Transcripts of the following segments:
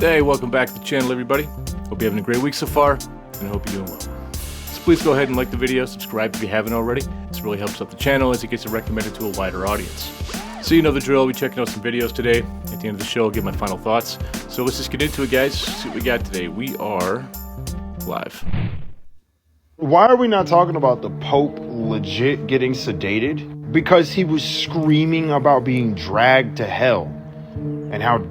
Hey, welcome back to the channel, everybody. Hope you're having a great week so far, and I hope you're doing well. So please go ahead and like the video, subscribe if you haven't already. This really helps out the channel as it gets it recommended to a wider audience. So you know the drill, we're checking out some videos today. At the end of the show, I'll give my final thoughts. So let's just get into it, guys. See what we got today. We are live. Why are we not talking about the Pope legit getting sedated? Because he was screaming about being dragged to hell and how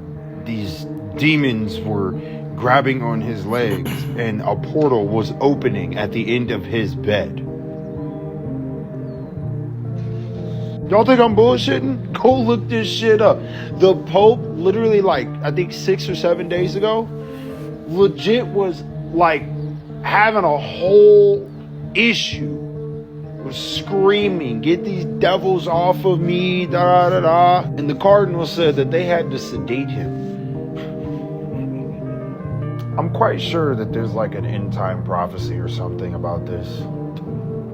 these demons were grabbing on his legs and a portal was opening at the end of his bed. Y'all think I'm bullshitting? Go look this shit up. The Pope literally, like, I think 6 or 7 days ago, legit was like having a whole issue, was screaming, "Get these devils off of me, da da da." And the cardinal said that they had to sedate him. I'm quite sure that there's like an end time prophecy or something about this.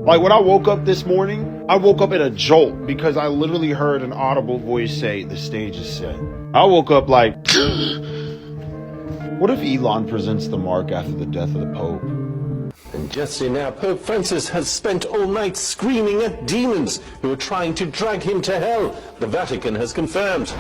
Like when I woke up this morning, I woke up in a jolt because I literally heard an audible voice say, "The stage is set." I woke up like, what if Elon presents the mark after the death of the Pope? And yesterday now, Pope Francis has spent all night screaming at demons who are trying to drag him to hell. The Vatican has confirmed.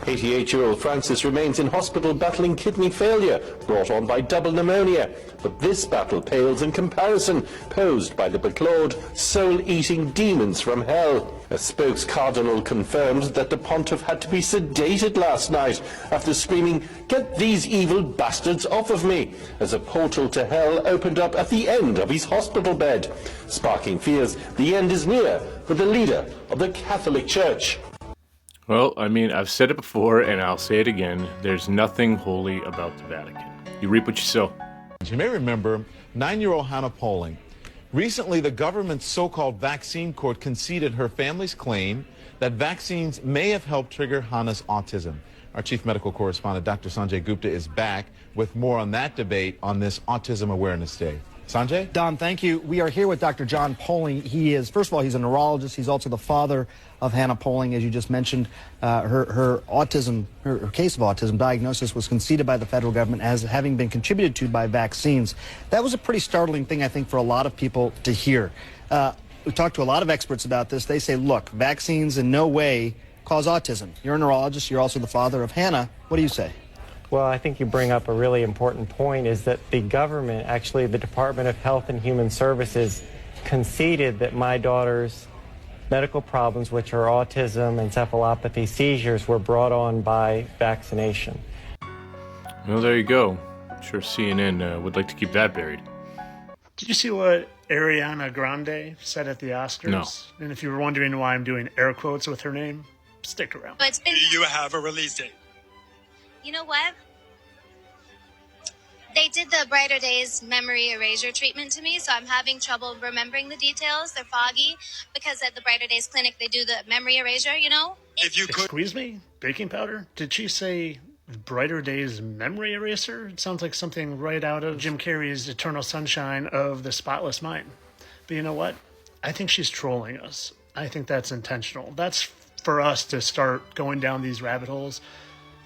88-year-old Francis remains in hospital battling kidney failure, brought on by double pneumonia. But this battle pales in comparison, posed by the beclawed, soul-eating demons from hell. A spokes-cardinal confirmed that the pontiff had to be sedated last night after screaming, "Get these evil bastards off of me," as a portal to hell opened up at the end of his hospital bed, sparking fears the end is near for the leader of the Catholic Church. Well, I mean, I've said it before, and I'll say it again. There's nothing holy about the Vatican. You reap what you sow. You may remember 9-year-old Hannah Poling. Recently, the government's so-called vaccine court conceded her family's claim that vaccines may have helped trigger Hannah's autism. Our chief medical correspondent, Dr. Sanjay Gupta, is back with more on that debate on this Autism Awareness Day. Sanjay? Don, thank you. We are here with Dr. John Poling. He is, first of all, he's a neurologist. He's also the father of Hannah Poling, as you just mentioned. Her case of autism diagnosis was conceded by the federal government as having been contributed to by vaccines. That was a pretty startling thing, I think, for a lot of people to hear. We talked to a lot of experts about this. They say, look, vaccines in no way cause autism. You're a neurologist. You're also the father of Hannah. What do you say? Well, I think you bring up a really important point, is that the government, actually the Department of Health and Human Services, conceded that my daughter's medical problems, which are autism, encephalopathy, seizures, were brought on by vaccination. Well, there you go. I'm sure CNN would like to keep that buried. Did you see what Ariana Grande said at the Oscars? No. And if you were wondering why I'm doing air quotes with her name, stick around. But Do you have a release date? you know what? They did the Brighter Days memory erasure treatment to me, so I'm having trouble remembering the details. They're foggy because at the Brighter Days clinic they do the memory erasure, you know? If you could, Excuse me? Baking powder? Did she say Brighter Days memory eraser? It sounds like something right out of Jim Carrey's Eternal Sunshine of the Spotless Mind. But you know what? I think she's trolling us. I think that's intentional. That's for us to start going down these rabbit holes.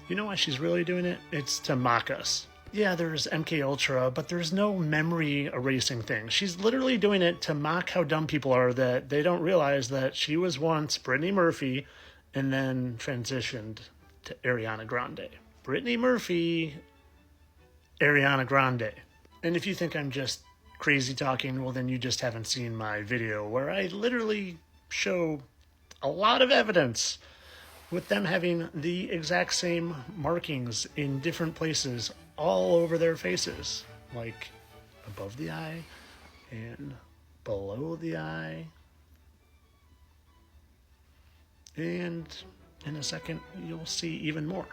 You know why she's really doing it? It's to mock us. Yeah, there's MK Ultra, but there's no memory erasing thing. She's literally doing it to mock how dumb people are, that they don't realize that she was once Brittany Murphy and then transitioned to Ariana Grande. Brittany Murphy, Ariana Grande. And if you think I'm just crazy talking, well, then you just haven't seen my video where I literally show a lot of evidence with them having the exact same markings in different places all over their faces, like above the eye and below the eye. And in a second, you'll see even more.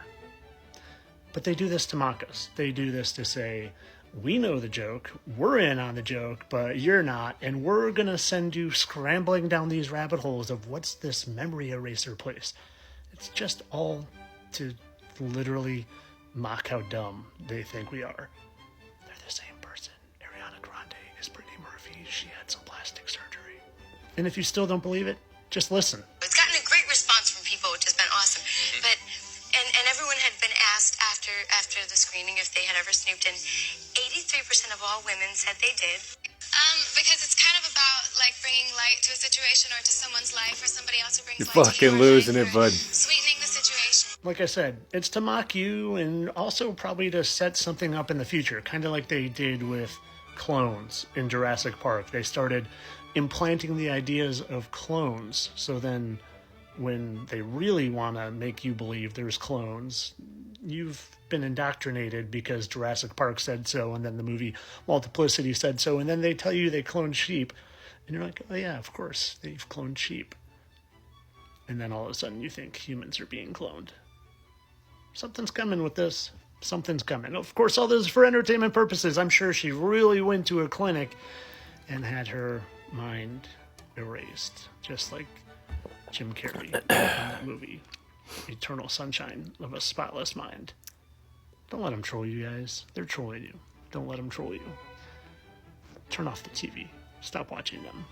But they do this to mock us. They do this to say, we know the joke, we're in on the joke, but you're not, and we're going to send you scrambling down these rabbit holes of what's this memory eraser place. It's just all to literally mock how dumb they think we are. They're the same person. Ariana Grande is Brittany Murphy. She had some plastic surgery. And if you still don't believe it, just listen. It's gotten a great response from people, which has been awesome. But and everyone had been asked after the screening if all women said they did? Because it's kind of about like bringing light to a situation or to someone's life, or somebody else who brings You're light to fucking your losing life, it, or bud. sweetening the situation. Like I said, it's to mock you and also probably to set something up in the future, kind of like they did with clones in Jurassic Park. They started implanting the ideas of clones, so then when they really want to make you believe there's clones, you've been indoctrinated because Jurassic Park said so, and then the movie Multiplicity said so, and then they tell you they cloned sheep, and you're like, oh yeah, of course, they've cloned sheep. And then all of a sudden you think humans are being cloned. Something's coming with this. Something's coming. Of course, all this is for entertainment purposes. I'm sure she really went to a clinic and had her mind erased, just like Jim Carrey in that movie, Eternal Sunshine of a Spotless Mind. Don't let them troll you guys. They're trolling you. Don't let them troll you. Turn off the TV. Stop watching them.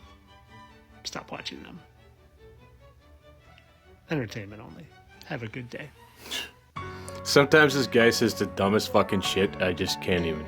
Stop watching them. Entertainment only. Have a good day. Sometimes this guy says the dumbest fucking shit, I just can't even.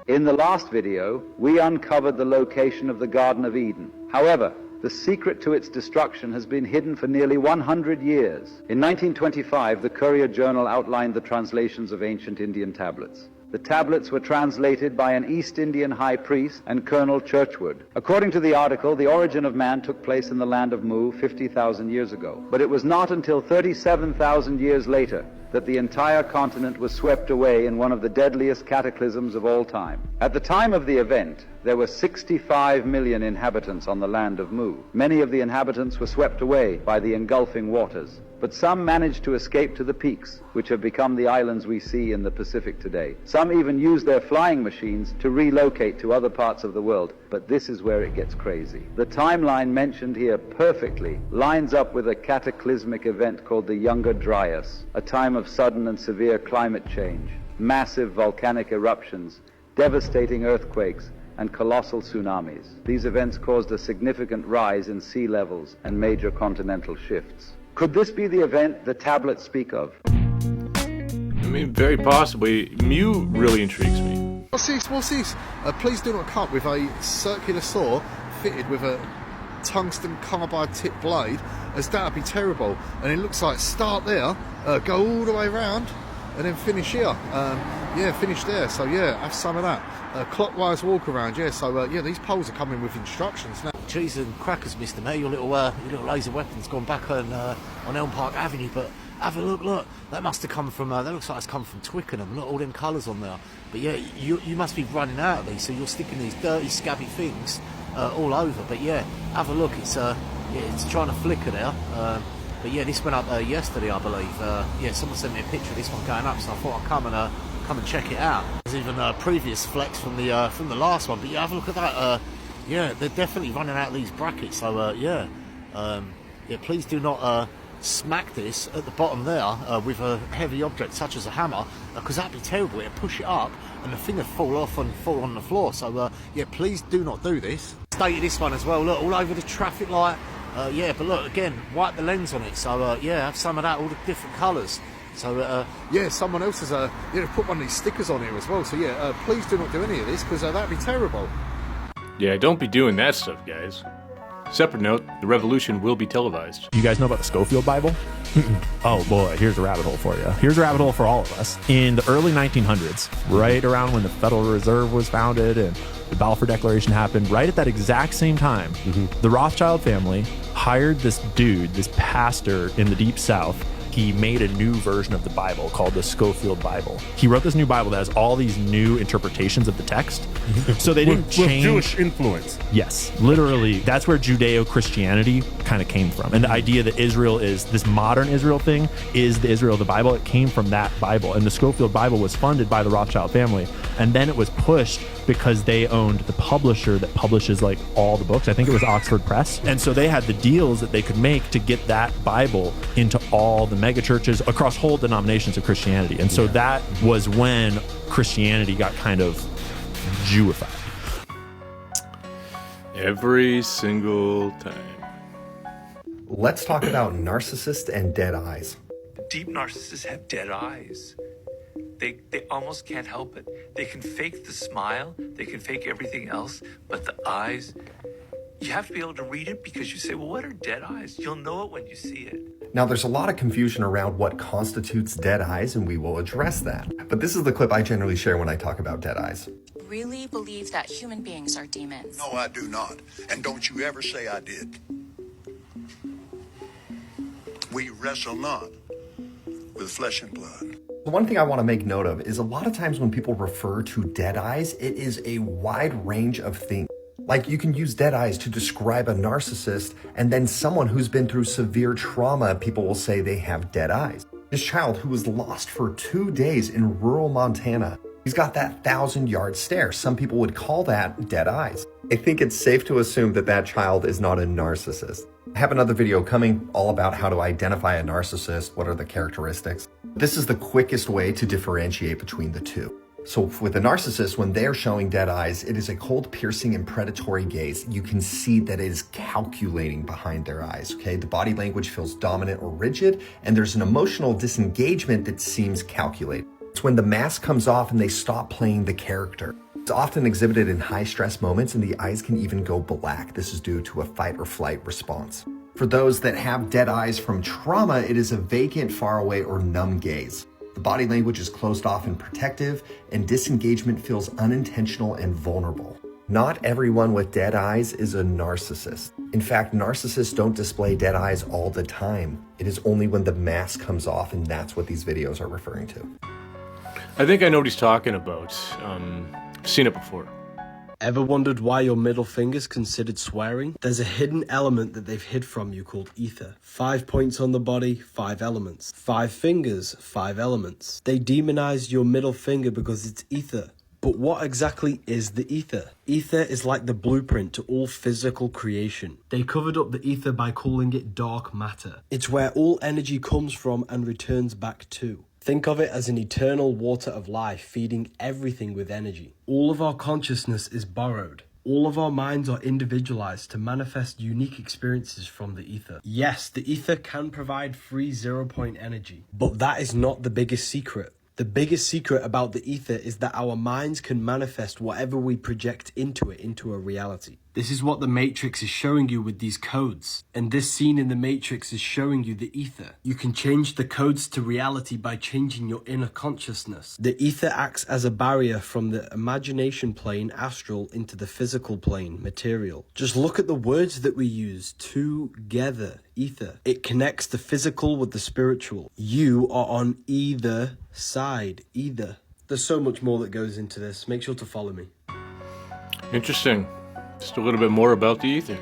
In the last video, we uncovered the location of the Garden of Eden. However, the secret to its destruction has been hidden for nearly 100 years. In 1925, the Courier Journal outlined the translations of ancient Indian tablets. The tablets were translated by an East Indian high priest and Colonel Churchward. According to the article, the origin of man took place in the land of Mu 50,000 years ago. But it was not until 37,000 years later that the entire continent was swept away in one of the deadliest cataclysms of all time. At the time of the event, there were 65 million inhabitants on the land of Mu. Many of the inhabitants were swept away by the engulfing waters, but some managed to escape to the peaks, which have become the islands we see in the Pacific today. Some even used their flying machines to relocate to other parts of the world, but this is where it gets crazy. The timeline mentioned here perfectly lines up with a cataclysmic event called the Younger Dryas, a time of sudden and severe climate change, massive volcanic eruptions, devastating earthquakes, and colossal tsunamis. These events caused a significant rise in sea levels and major continental shifts. Could this be the event the tablets speak of? I mean, very possibly. Mew really intrigues me. What's this? Please do not cut with a circular saw fitted with a tungsten carbide tip blade, as that would be terrible. And it looks like start there, go all the way around, and then finish here. Finish there. So yeah, have some of that. Clockwise walk around. Yeah. So yeah, these poles are coming with instructions now. Cheese and crackers, Mr. Mayor. Your little laser weapon's gone back on Elm Park Avenue, but have a look. That must have come from. That looks like it's come from Twickenham. Look, all them colours on there. But yeah, you must be running out of these, so you're sticking these dirty, scabby things all over. But yeah, have a look. It's trying to flicker there. But yeah, this went up yesterday, I believe. Someone sent me a picture of this one going up, so I thought I'd come and check it out. There's even previous flex from the last one. But yeah, have a look at that. Yeah, they're definitely running out of these brackets. So please do not smack this at the bottom there with a heavy object such as a hammer, because that'd be terrible. It'd push it up and the thing would fall off and fall on the floor. So please do not do this. Stated this one as well. Look, all over the traffic light. But look again, wipe the lens on it. So have some of that, all the different colours. So someone else has put one of these stickers on here as well. So please do not do any of this, because that'd be terrible. Yeah, don't be doing that stuff, guys. Separate note, the revolution will be televised. You guys know about the Scofield Bible? Oh boy, here's a rabbit hole for you. Here's a rabbit hole for all of us. In the early 1900s, right around when the Federal Reserve was founded and the Balfour Declaration happened, right at that exact same time, the Rothschild family hired this dude, this pastor in the Deep South. He made a new version of the Bible called the Scofield Bible. He wrote this new Bible that has all these new interpretations of the text. So they didn't change. With Jewish influence. Yes, literally. That's where Judeo-Christianity kind of came from. And the idea that Israel is this modern Israel thing is the Israel of the Bible. It came from that Bible. And the Scofield Bible was funded by the Rothschild family. And then it was pushed because they owned the publisher that publishes like all the books. I think it was Oxford Press. And so they had the deals that they could make to get that Bible into all the mega churches across whole denominations of Christianity. And so that was when Christianity got kind of Jewified. Every single time. Let's talk about narcissists and dead eyes. Deep narcissists have dead eyes. They almost can't help it. They can fake the smile, they can fake everything else, but the eyes, you have to be able to read it because you say, well, what are dead eyes? You'll know it when you see it. Now, there's a lot of confusion around what constitutes dead eyes, and we will address that. But this is the clip I generally share when I talk about dead eyes. Really believe that human beings are demons? No, I do not. And don't you ever say I did. We wrestle not with flesh and blood. The one thing I want to make note of is a lot of times when people refer to dead eyes, it is a wide range of things. Like you can use dead eyes to describe a narcissist, and then someone who's been through severe trauma, people will say they have dead eyes. This child who was lost for 2 days in rural Montana, he's got that 1,000-yard stare. Some people would call that dead eyes. I think it's safe to assume that that child is not a narcissist. I have another video coming all about how to identify a narcissist, what are the characteristics. This is the quickest way to differentiate between the two. So with a narcissist, when they're showing dead eyes, it is a cold, piercing, and predatory gaze. You can see that it is calculating behind their eyes, okay? The body language feels dominant or rigid, and there's an emotional disengagement that seems calculated. It's when the mask comes off and they stop playing the character. It's often exhibited in high-stress moments, and the eyes can even go black. This is due to a fight or flight response. For those that have dead eyes from trauma, it is a vacant, far away, or numb gaze. The body language is closed off and protective, and disengagement feels unintentional and vulnerable. Not everyone with dead eyes is a narcissist. In fact, narcissists don't display dead eyes all the time. It is only when the mask comes off, and that's what these videos are referring to. I think I know what he's talking about. I've seen it before. Ever wondered why your middle finger's considered swearing? There's a hidden element that they've hid from you called ether. 5 points on the body, 5 elements. 5 fingers, 5 elements. They demonized your middle finger because it's ether. But what exactly is the ether? Ether is like the blueprint to all physical creation. They covered up the ether by calling it dark matter. It's where all energy comes from and returns back to. Think of it as an eternal water of life feeding everything with energy. All of our consciousness is borrowed. All of our minds are individualized to manifest unique experiences from the ether. Yes, the ether can provide free 0-point energy, but that is not the biggest secret. The biggest secret about the ether is that our minds can manifest whatever we project into it into a reality. This is what the Matrix is showing you with these codes. And this scene in the Matrix is showing you the ether. You can change the codes to reality by changing your inner consciousness. The ether acts as a barrier from the imagination plane, astral, into the physical plane, material. Just look at the words that we use. Together, ether. It connects the physical with the spiritual. You are on either side, either. There's so much more that goes into this. Make sure to follow me. Interesting. Just a little bit more about the ether.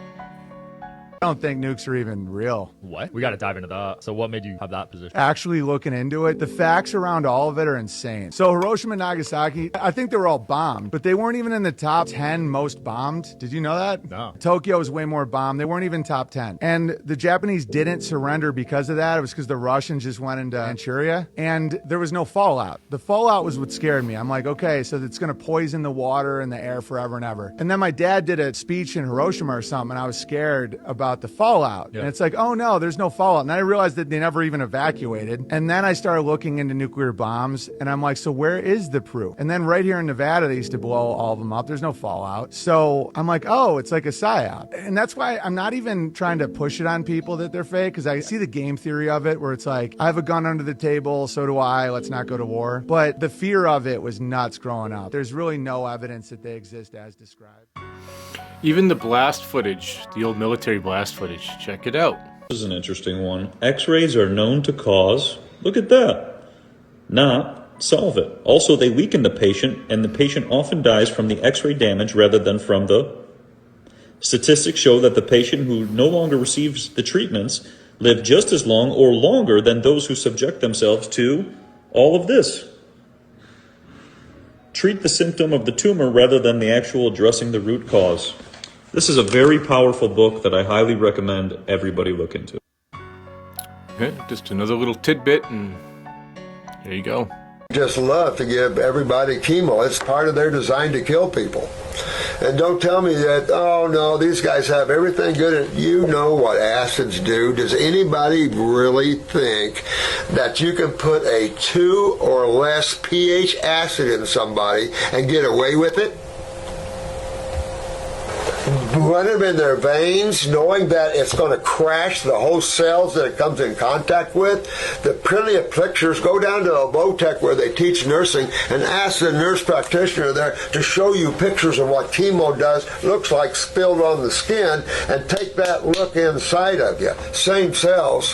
I don't think nukes are even real. What? We got to dive into that. So what made you have that position? Actually looking into it, the facts around all of it are insane. So Hiroshima and Nagasaki, I think they were all bombed, but they weren't even in the top 10 most bombed. Did you know that? No. Tokyo was way more bombed. They weren't even top 10. And the Japanese didn't surrender because of that. It was because the Russians just went into Manchuria, and there was no fallout. The fallout was what scared me. I'm like, okay, so it's going to poison the water and the air forever and ever. And then my dad did a speech in Hiroshima or something, and I was scared about the fallout. Yep. And it's like, oh no, there's no fallout. And then I realized that they never even evacuated. And then I started looking into nuclear bombs, and I'm like, so where is the proof? And then right here in Nevada, they used to blow all of them up. There's no fallout. So I'm like, oh, it's like a psyop. And that's why I'm not even trying to push it on people that they're fake, because I see the game theory of it where it's like, I have a gun under the table, so do I, let's not go to war. But the fear of it was nuts growing up. There's really no evidence that they exist as described. Even the blast footage, the old military blast footage, check it out. This is an interesting one. X-rays are known to cause, look at that, not solve it. Also, they weaken the patient, and the patient often dies from the X-ray damage rather than from the... Statistics show that the patient who no longer receives the treatments live just as long or longer than those who subject themselves to all of this. Treat the symptom of the tumor rather than the actual addressing the root cause. This is a very powerful book that I highly recommend everybody look into. Okay, just another little tidbit, and there you go. just love to give everybody chemo. It's part of their design to kill people. And don't tell me that, oh no, these guys have everything good. You know what acids do. Does anybody really think that you can put a 2 or less pH acid in somebody and get away with it? Run them in their veins, knowing that it's going to crash the host cells that it comes in contact with. The plenty of pictures. Go down to a Votech where they teach nursing and ask the nurse practitioner there to show you pictures of what chemo looks like spilled on the skin, and take that look inside of you. Same cells.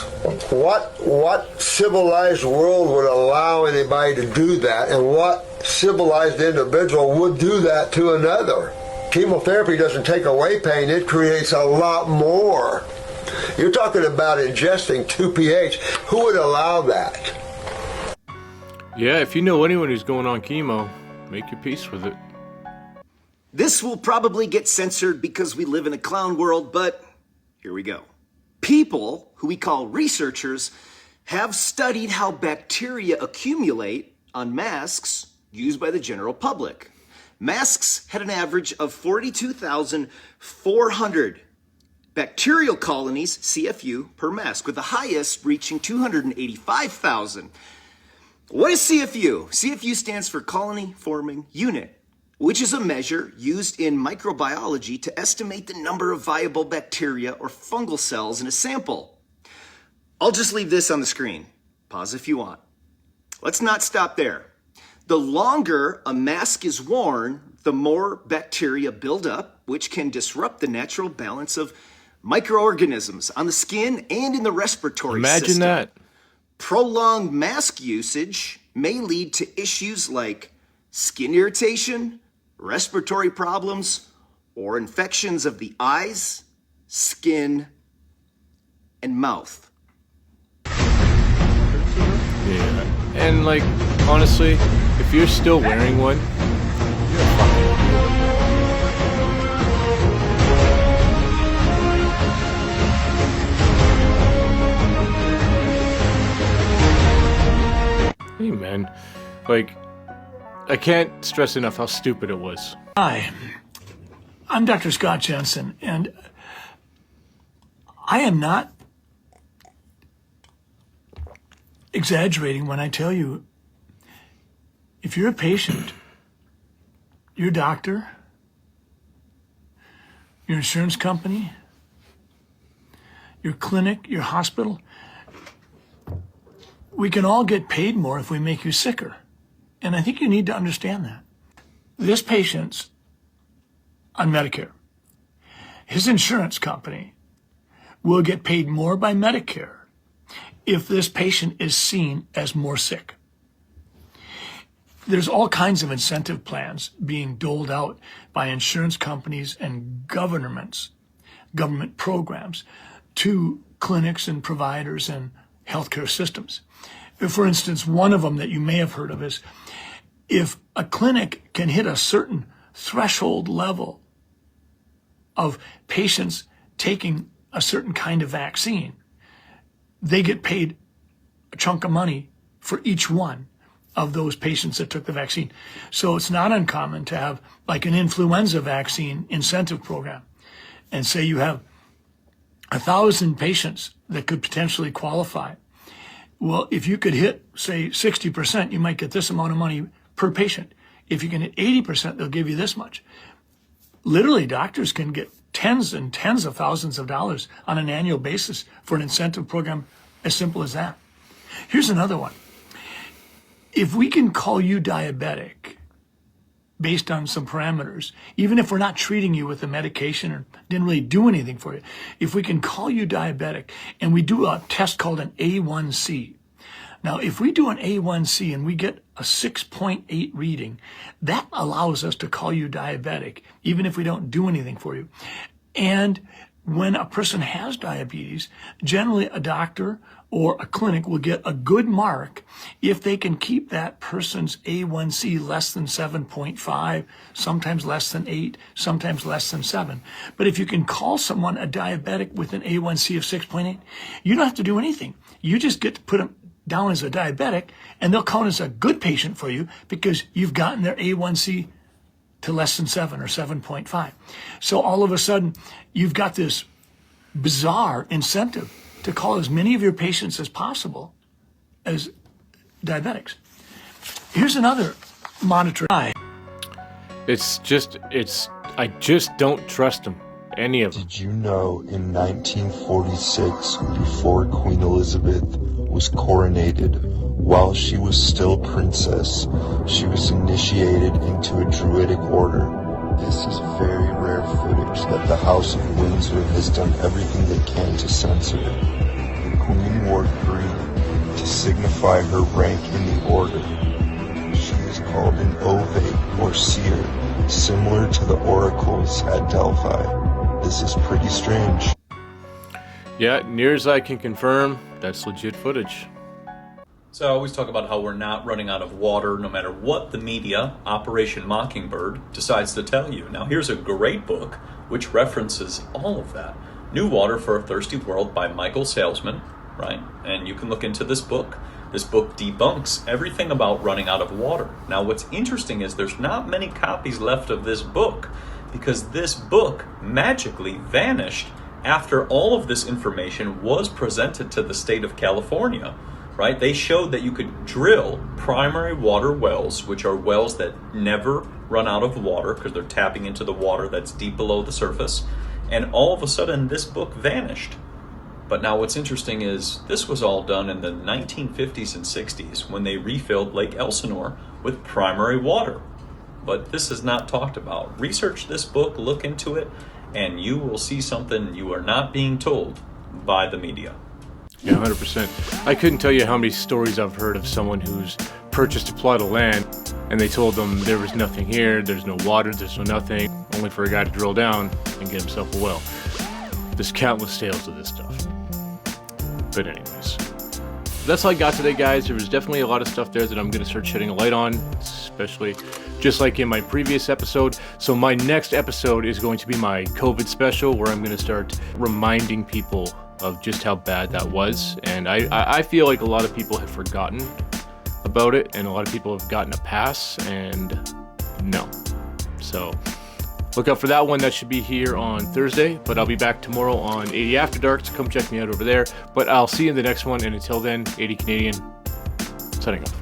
What civilized world would allow anybody to do that, and what civilized individual would do that to another? Chemotherapy doesn't take away pain, it creates a lot more. You're talking about ingesting 2 pH. Who would allow that? Yeah, if you know anyone who's going on chemo, make your peace with it. This will probably get censored because we live in a clown world, but here we go. People, who we call researchers, have studied how bacteria accumulate on masks used by the general public. Masks had an average of 42,400 bacterial colonies, CFU, per mask, with the highest reaching 285,000. What is CFU? CFU stands for Colony Forming Unit, which is a measure used in microbiology to estimate the number of viable bacteria or fungal cells in a sample. I'll just leave this on the screen. Pause if you want. Let's not stop there. The longer a mask is worn, the more bacteria build up, which can disrupt the natural balance of microorganisms on the skin and in the respiratory system. Imagine that. Prolonged mask usage may lead to issues like skin irritation, respiratory problems, or infections of the eyes, skin, and mouth. Yeah. And like, honestly, if you're still wearing one, you're a fucking idiot. Hey man, like, I can't stress enough how stupid it was. Hi, I'm Dr. Scott Jensen, and I am not exaggerating when I tell you, if you're a patient, your doctor, your insurance company, your clinic, your hospital, we can all get paid more if we make you sicker. And I think you need to understand that. This patient's on Medicare. His insurance company will get paid more by Medicare if this patient is seen as more sick. There's all kinds of incentive plans being doled out by insurance companies and government programs to clinics and providers and healthcare systems. For instance, one of them that you may have heard of is if a clinic can hit a certain threshold level of patients taking a certain kind of vaccine, they get paid a chunk of money for each one of those patients that took the vaccine. So it's not uncommon to have like an influenza vaccine incentive program. And say you have 1,000 patients that could potentially qualify. Well, if you could hit, say, 60%, you might get this amount of money per patient. If you can hit 80%, they'll give you this much. Literally, doctors can get tens and tens of thousands of dollars on an annual basis for an incentive program as simple as that. Here's another one. If we can call you diabetic based on some parameters, even if we're not treating you with a medication or didn't really do anything for you, if we can call you diabetic and we do a test called an A1C. Now, if we do an A1C and we get a 6.8 reading, that allows us to call you diabetic, even if we don't do anything for you. And when a person has diabetes, generally a doctor or a clinic will get a good mark if they can keep that person's A1C less than 7.5, sometimes less than 8, sometimes less than 7. But if you can call someone a diabetic with an A1C of 6.8, you don't have to do anything. You just get to put them down as a diabetic, and they'll count as a good patient for you because you've gotten their A1C to less than 7 or 7.5. So all of a sudden, you've got this bizarre incentive to call as many of your patients as possible as diabetics. Here's another monitor. I just don't trust them. Any of them. Did you know in 1946, before Queen Elizabeth was coronated, while she was still princess, she was initiated into a druidic order? This is very rare footage that the House of Windsor has done everything they can to censor. The Queen wore green to signify her rank in the order. She is called an ovate or seer, similar to the oracles at Delphi. This is pretty strange. Yeah, near as I can confirm, that's legit footage. So I always talk about how we're not running out of water no matter what the media, Operation Mockingbird, decides to tell you. Now here's a great book which references all of that. New Water for a Thirsty World by Michael Salesman, right? And you can look into this book. This book debunks everything about running out of water. Now what's interesting is there's not many copies left of this book because this book magically vanished after all of this information was presented to the state of California, right? They showed that you could drill primary water wells, which are wells that never run out of water because they're tapping into the water that's deep below the surface. And all of a sudden, this book vanished. But now what's interesting is this was all done in the 1950s and 60s when they refilled Lake Elsinore with primary water. But this is not talked about. Research this book, look into it, and you will see something you are not being told by the media. Yeah, 100%. I couldn't tell you how many stories I've heard of someone who's purchased a plot of land and they told them there was nothing here, there's no water, there's no nothing, only for a guy to drill down and get himself a well. There's countless tales of this stuff. But anyways, that's all I got today, guys. There was definitely a lot of stuff there that I'm going to start shedding a light on, especially just like in my previous episode. So my next episode is going to be my COVID special, where I'm going to start reminding people of just how bad that was. And I feel like a lot of people have forgotten about it, and a lot of people have gotten a pass, and no. So look out for that one. That should be here on Thursday, but I'll be back tomorrow on 80 After Dark, so come check me out over there. But I'll see you in the next one, and until then, 80 Canadian, signing off.